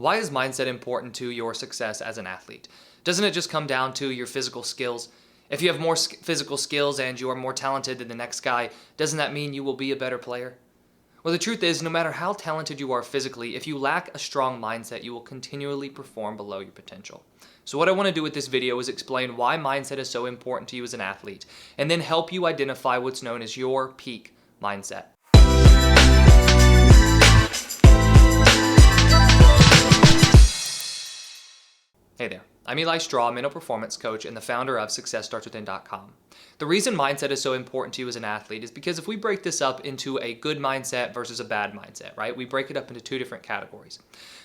Why is mindset important to your success as an athlete? Doesn't it just come down to your physical skills? If you have more physical skills and you are more talented than the next guy, doesn't that mean you will be a better player? Well, the truth is, no matter how talented you are physically, if you lack a strong mindset, you will continually perform below your potential. So what I want to do with this video is explain why mindset is so important to you as an athlete, and then help you identify what's known as your peak mindset. Hey there, I'm Eli Straw, mental performance coach and the founder of SuccessStartsWithin.com. The reason mindset is so important to you as an athlete is because if we break this up into a good mindset versus a bad mindset, right? We break it up into two different categories.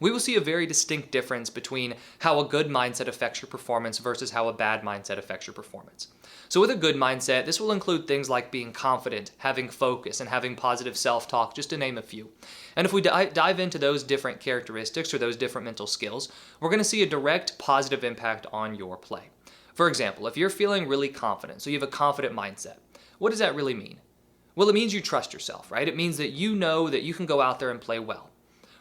We will see a very distinct difference between how a good mindset affects your performance versus how a bad mindset affects your performance. So with a good mindset, this will include things like being confident, having focus, and having positive self-talk, just to name a few. And if we dive into those different characteristics or those different mental skills, we're going to see a direct positive impact on your play. For example, if you're feeling really confident, so you have a confident mindset, what does that really mean? Well, it means you trust yourself, right? It means that you know that you can go out there and play well.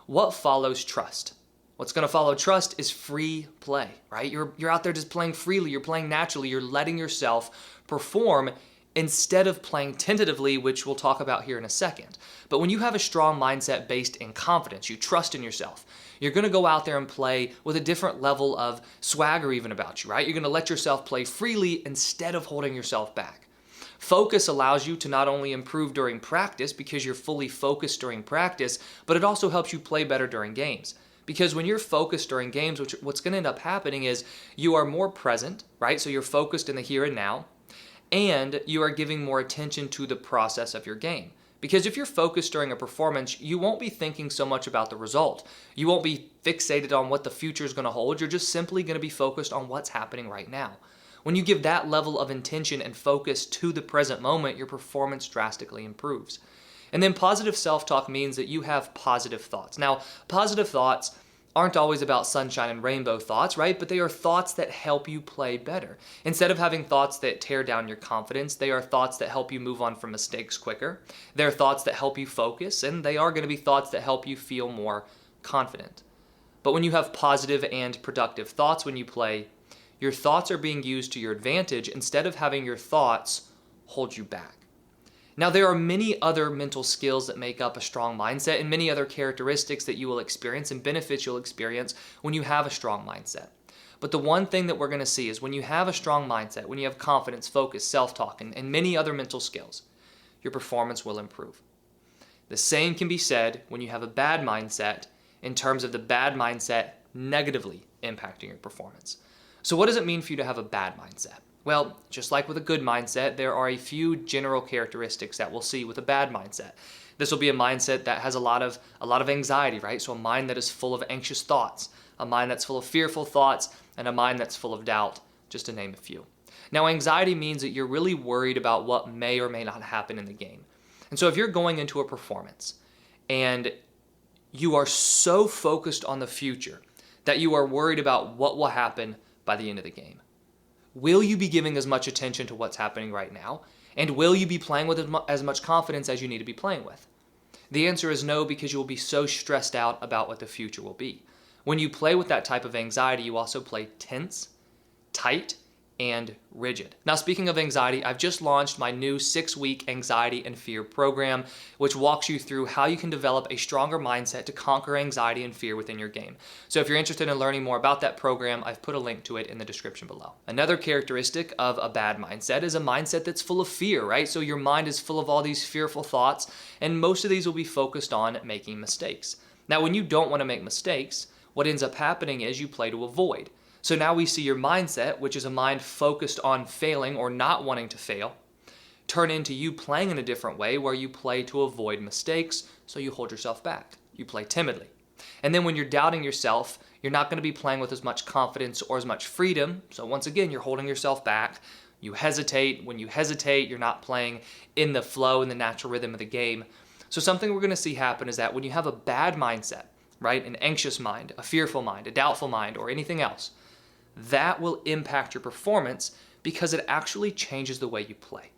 What follows trust? What's going to follow trust is free play, right? You're out there just playing freely, you're playing naturally, you're letting yourself perform instead of playing tentatively, which we'll talk about here in a second. But when you have a strong mindset based in confidence, you trust in yourself, you're going to go out there and play with a different level of swagger even about you, right? You're going to let yourself play freely instead of holding yourself back. Focus allows you to not only improve during practice because you're fully focused during practice, but it also helps you play better during games. Because when you're focused during games, what's going to end up happening is you are more present, right? So you're focused in the here and now, and you are giving more attention to the process of your game. Because if you're focused during a performance, you won't be thinking so much about the result. You won't be fixated on what the future is going to hold. You're just simply going to be focused on what's happening right now. When you give that level of intention and focus to the present moment, your performance drastically improves. And then positive self-talk means that you have positive thoughts. Now, positive thoughts aren't always about sunshine and rainbow thoughts, right? But they are thoughts that help you play better. Instead of having thoughts that tear down your confidence, they are thoughts that help you move on from mistakes quicker. They're thoughts that help you focus, and they are going to be thoughts that help you feel more confident. But when you have positive and productive thoughts when you play, your thoughts are being used to your advantage instead of having your thoughts hold you back. Now, there are many other mental skills that make up a strong mindset and many other characteristics that you will experience and benefits you'll experience when you have a strong mindset. But the one thing that we're going to see is when you have a strong mindset, when you have confidence, focus, self-talk, and many other mental skills, your performance will improve. The same can be said when you have a bad mindset in terms of the bad mindset negatively impacting your performance. So what does it mean for you to have a bad mindset? Well, just like with a good mindset, there are a few general characteristics that we'll see with a bad mindset. This will be a mindset that has a lot of anxiety, right? So a mind that is full of anxious thoughts, a mind that's full of fearful thoughts, and a mind that's full of doubt, just to name a few. Now, anxiety means that you're really worried about what may or may not happen in the game. And so if you're going into a performance and you are so focused on the future that you are worried about what will happen by the end of the game, will you be giving as much attention to what's happening right now? And will you be playing with as much confidence as you need to be playing with? The answer is no, because you will be so stressed out about what the future will be. When you play with that type of anxiety, you also play tense, tight, and rigid. Now, speaking of anxiety, I've just launched my new 6-week anxiety and fear program, which walks you through how you can develop a stronger mindset to conquer anxiety and fear within your game. So if you're interested in learning more about that program, I've put a link to it in the description below. Another characteristic of a bad mindset is a mindset that's full of fear, right? So your mind is full of all these fearful thoughts, and most of these will be focused on making mistakes. Now, when you don't want to make mistakes, what ends up happening is you play to avoid. So now we see your mindset, which is a mind focused on failing or not wanting to fail, turn into you playing in a different way where you play to avoid mistakes, so you hold yourself back. You play timidly. And then when you're doubting yourself, you're not going to be playing with as much confidence or as much freedom, so once again, you're holding yourself back. You hesitate. When you hesitate, you're not playing in the flow and the natural rhythm of the game. So something we're going to see happen is that when you have a bad mindset, right, an anxious mind, a fearful mind, a doubtful mind, or anything else, that will impact your performance because it actually changes the way you play.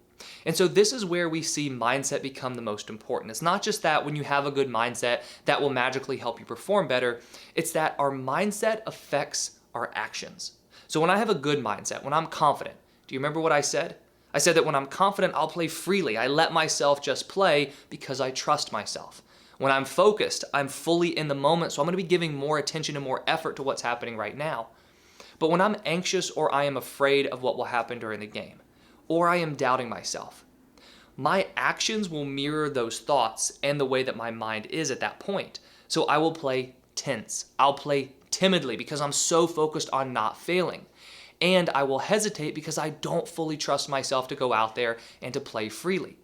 And so this is where we see mindset become the most important. It's not just that when you have a good mindset that will magically help you perform better. It's that our mindset affects our actions. So when I have a good mindset, when I'm confident, do you remember what I said? I said that when I'm confident, I'll play freely. I let myself just play because I trust myself. When I'm focused, I'm fully in the moment, so I'm going to be giving more attention and more effort to what's happening right now. But when I'm anxious or I am afraid of what will happen during the game, or I am doubting myself, my actions will mirror those thoughts and the way that my mind is at that point. So I will play tense. I'll play timidly because I'm so focused on not failing. And I will hesitate because I don't fully trust myself to go out there and to play freely.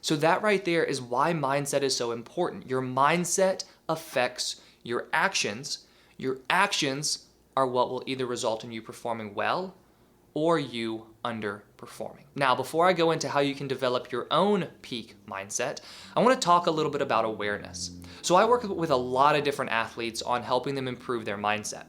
So that right there is why mindset is so important. Your mindset affects your actions. Your actions are what will either result in you performing well or you underperforming. Now, before I go into how you can develop your own peak mindset, I want to talk a little bit about awareness. So I work with a lot of different athletes on helping them improve their mindset.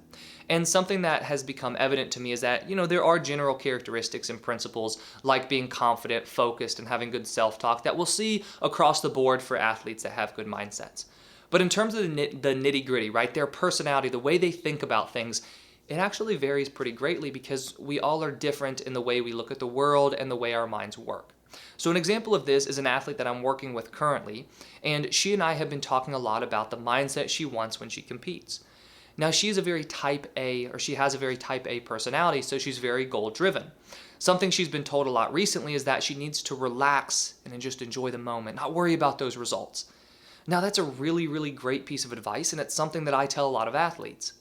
And something that has become evident to me is that, there are general characteristics and principles like being confident, focused, and having good self-talk that we'll see across the board for athletes that have good mindsets. But in terms of the nitty-gritty, right, their personality, the way they think about things, it actually varies pretty greatly because we all are different in the way we look at the world and the way our minds work. So an example of this is an athlete that I'm working with currently, and she and I have been talking a lot about the mindset she wants when she competes. Now, she has a very type A personality, so she's very goal-driven. Something she's been told a lot recently is that she needs to relax and then just enjoy the moment, not worry about those results. Now, that's a really, really great piece of advice, and it's something that I tell a lot of athletes.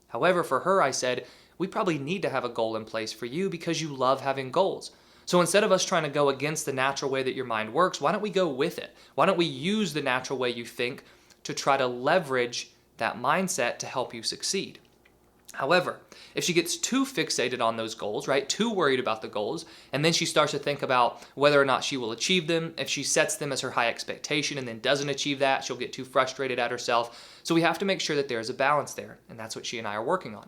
However, for her, I said, we probably need to have a goal in place for you because you love having goals. So instead of us trying to go against the natural way that your mind works, why don't we go with it? Why don't we use the natural way you think to try to leverage that mindset to help you succeed? However, if she gets too fixated on those goals, right, too worried about the goals, and then she starts to think about whether or not she will achieve them, if she sets them as her high expectation and then doesn't achieve that, she'll get too frustrated at herself. So we have to make sure that there's a balance there, and that's what she and I are working on.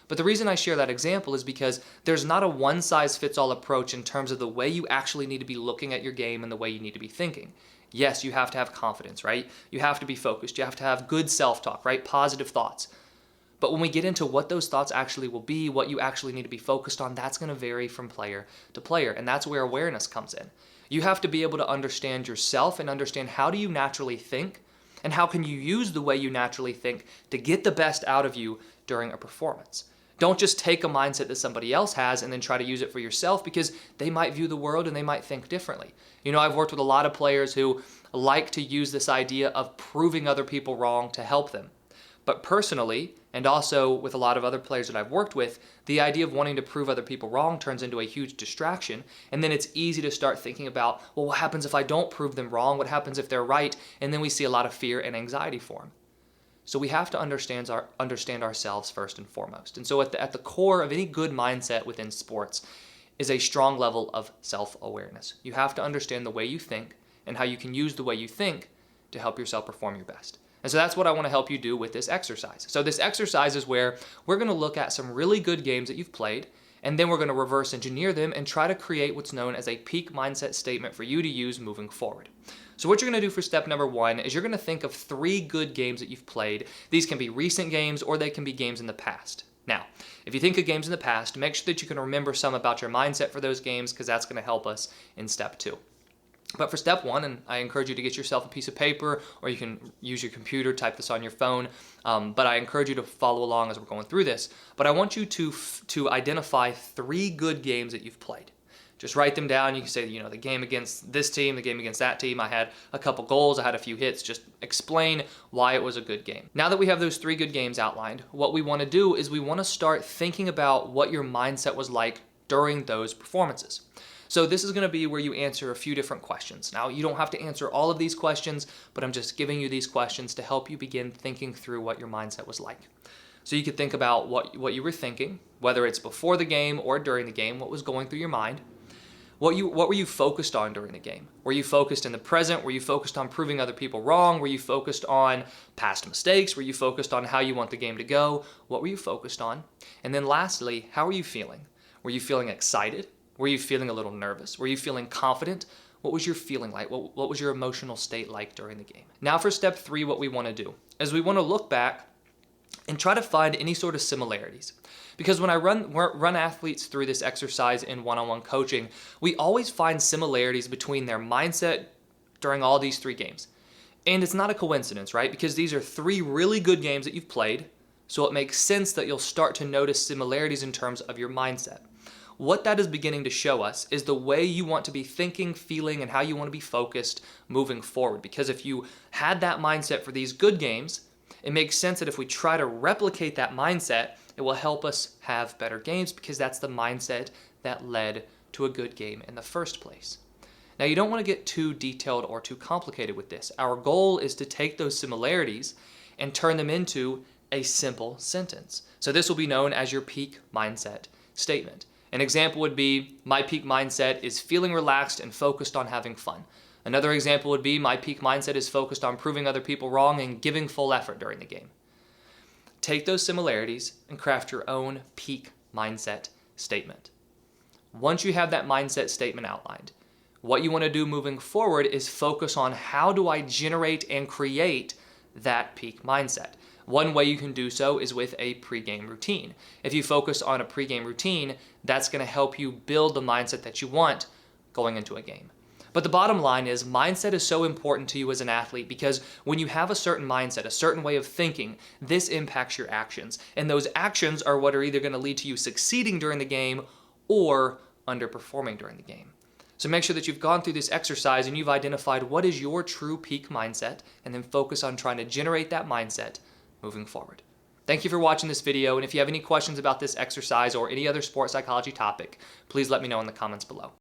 But the reason I share that example is because there's not a one-size-fits-all approach in terms of the way you actually need to be looking at your game and the way you need to be thinking. Yes, you have to have confidence, right? You have to be focused. You have to have good self-talk, right? Positive thoughts. But when we get into what those thoughts actually will be, what you actually need to be focused on, that's going to vary from player to player, and that's where awareness comes in. You have to be able to understand yourself and understand how do you naturally think, and how can you use the way you naturally think to get the best out of you during a performance. Don't just take a mindset that somebody else has and then try to use it for yourself because they might view the world and they might think differently. I've worked with a lot of players who like to use this idea of proving other people wrong to help them. But personally, and also with a lot of other players that I've worked with, the idea of wanting to prove other people wrong turns into a huge distraction. And then it's easy to start thinking about, well, what happens if I don't prove them wrong? What happens if they're right? And then we see a lot of fear and anxiety form. So we have to understand ourselves first and foremost. And so at the core of any good mindset within sports is a strong level of self-awareness. You have to understand the way you think and how you can use the way you think to help yourself perform your best. And so that's what I want to help you do with this exercise. So this exercise is where we're going to look at some really good games that you've played, and then we're going to reverse engineer them and try to create what's known as a peak mindset statement for you to use moving forward. So what you're going to do for step number 1 is you're going to think of 3 good games that you've played. These can be recent games or they can be games in the past. Now, if you think of games in the past, make sure that you can remember some about your mindset for those games because that's going to help us in step 2. But for step 1, and I encourage you to get yourself a piece of paper or you can use your computer, type this on your phone, but I encourage you to follow along as we're going through this. But I want you to identify 3 good games that you've played. Just write them down. You can say, the game against this team, the game against that team, I had a couple goals, I had a few hits. Just explain why it was a good game. Now that we have those 3 good games outlined, what we want to do is we want to start thinking about what your mindset was like during those performances. So this is going to be where you answer a few different questions. Now, you don't have to answer all of these questions, but I'm just giving you these questions to help you begin thinking through what your mindset was like. So you could think about what you were thinking, whether it's before the game or during the game, what was going through your mind. What were you focused on during the game? Were you focused in the present? Were you focused on proving other people wrong? Were you focused on past mistakes? Were you focused on how you want the game to go? What were you focused on? And then lastly, how are you feeling? Were you feeling excited? Were you feeling a little nervous? Were you feeling confident? What was your feeling like? What was your emotional state like during the game? Now for step 3, what we want to do is we want to look back and try to find any sort of similarities. Because when I run athletes through this exercise in one-on-one coaching, we always find similarities between their mindset during all these 3 games. And it's not a coincidence, right? Because these are 3 really good games that you've played, so it makes sense that you'll start to notice similarities in terms of your mindset. What that is beginning to show us is the way you want to be thinking, feeling, and how you want to be focused moving forward. Because if you had that mindset for these good games, it makes sense that if we try to replicate that mindset, it will help us have better games because that's the mindset that led to a good game in the first place. Now, you don't want to get too detailed or too complicated with this. Our goal is to take those similarities and turn them into a simple sentence. So this will be known as your peak mindset statement. An example would be, my peak mindset is feeling relaxed and focused on having fun. Another example would be, my peak mindset is focused on proving other people wrong and giving full effort during the game. Take those similarities and craft your own peak mindset statement. Once you have that mindset statement outlined, what you want to do moving forward is focus on how do I generate and create that peak mindset. One way you can do so is with a pregame routine. If you focus on a pregame routine, that's going to help you build the mindset that you want going into a game. But the bottom line is mindset is so important to you as an athlete because when you have a certain mindset, a certain way of thinking, this impacts your actions. And those actions are what are either going to lead to you succeeding during the game or underperforming during the game. So make sure that you've gone through this exercise and you've identified what is your true peak mindset and then focus on trying to generate that mindset moving forward. Thank you for watching this video, and if you have any questions about this exercise or any other sports psychology topic, please let me know in the comments below.